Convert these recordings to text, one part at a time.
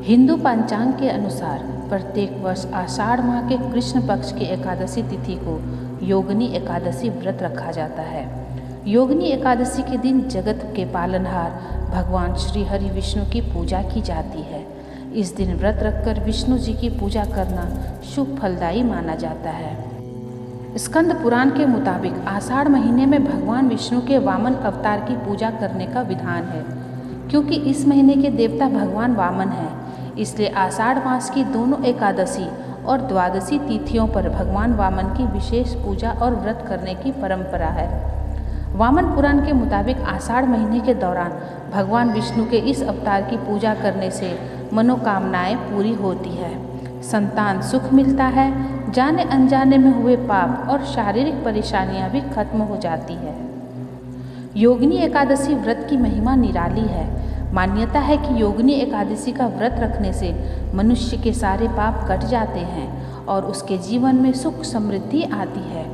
हिंदू पंचांग के अनुसार प्रत्येक वर्ष आषाढ़ माह के कृष्ण पक्ष की एकादशी तिथि को योगिनी एकादशी व्रत रखा जाता है। योगिनी एकादशी के दिन जगत के पालनहार भगवान श्री हरि विष्णु की पूजा की जाती है। इस दिन व्रत रखकर विष्णु जी की पूजा करना शुभ फलदायी माना जाता है। स्कंद पुराण के मुताबिक आषाढ़ महीने में भगवान विष्णु के वामन अवतार की पूजा करने का विधान है। क्योंकि इस महीने के देवता भगवान वामन हैं, इसलिए आषाढ़ मास की दोनों एकादशी और द्वादशी तिथियों पर भगवान वामन की विशेष पूजा और व्रत करने की परंपरा है। वामन पुराण के मुताबिक आषाढ़ महीने के दौरान भगवान विष्णु के इस अवतार की पूजा करने से मनोकामनाएं पूरी होती है, संतान सुख मिलता है, जाने अनजाने में हुए पाप और शारीरिक परेशानियां भी खत्म हो जाती है। योगिनी एकादशी व्रत की महिमा निराली है। मान्यता है कि योगिनी एकादशी का व्रत रखने से मनुष्य के सारे पाप कट जाते हैं और उसके जीवन में सुख समृद्धि आती है।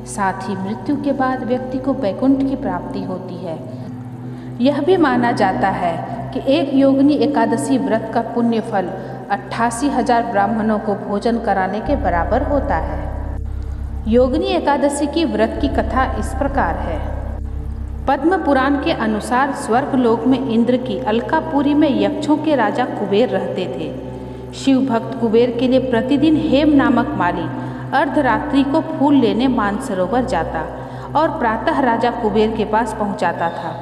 साथ ही मृत्यु के बाद व्यक्ति को वैकुंठ की प्राप्ति होती है। यह भी माना जाता है कि एक योगिनी एकादशी व्रत का पुण्य फल 88,000 ब्राह्मणों को भोजन कराने के बराबर होता है। योगिनी एकादशी की व्रत की कथा इस प्रकार है। पद्म पुराण के अनुसार स्वर्गलोक में इंद्र की अलकापुरी में यक्षों के राजा कुबेर रहते थे। शिव भक्त कुबेर के लिए प्रतिदिन हेम नामक माली अर्धरात्रि को फूल लेने मानसरोवर जाता और प्रातः राजा कुबेर के पास पहुंचाता था।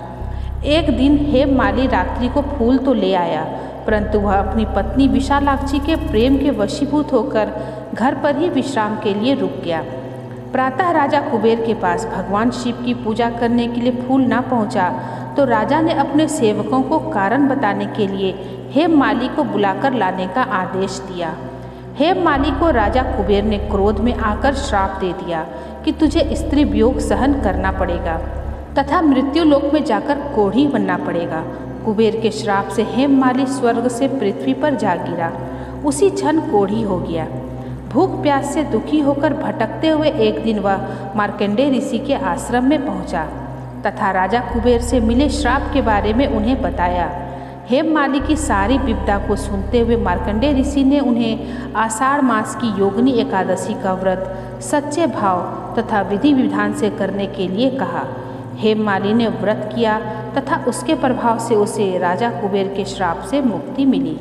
एक दिन हेम माली रात्रि को फूल तो ले आया, परंतु वह अपनी पत्नी विशालाक्षी के प्रेम के वशीभूत होकर घर पर ही विश्राम के लिए रुक गया। प्रातः राजा कुबेर के पास भगवान शिव की पूजा करने के लिए फूल ना पहुंचा तो राजा ने अपने सेवकों को कारण बताने के लिए हेम माली को बुलाकर लाने का आदेश दिया। हेम माली को राजा कुबेर ने क्रोध में आकर श्राप दे दिया कि तुझे स्त्री वियोग सहन करना पड़ेगा तथा मृत्यु लोक में जाकर कोढ़ी बनना पड़ेगा। कुबेर के श्राप से हेम माली स्वर्ग से पृथ्वी पर जा गिरा। उसी क्षण कोढ़ी हो गया। भूख प्यास से दुखी होकर भटकते हुए एक दिन वह मार्कंडेय ऋषि के आश्रम में पहुंचा तथा राजा कुबेर से मिले श्राप के बारे में उन्हें बताया। हेम माली की सारी विपदा को सुनते हुए मार्कंडेय ऋषि ने उन्हें आषाढ़ मास की योगिनी एकादशी का व्रत सच्चे भाव तथा विधि विधान से करने के लिए कहा। हेम माली ने व्रत किया तथा उसके प्रभाव से उसे राजा कुबेर के श्राप से मुक्ति मिली।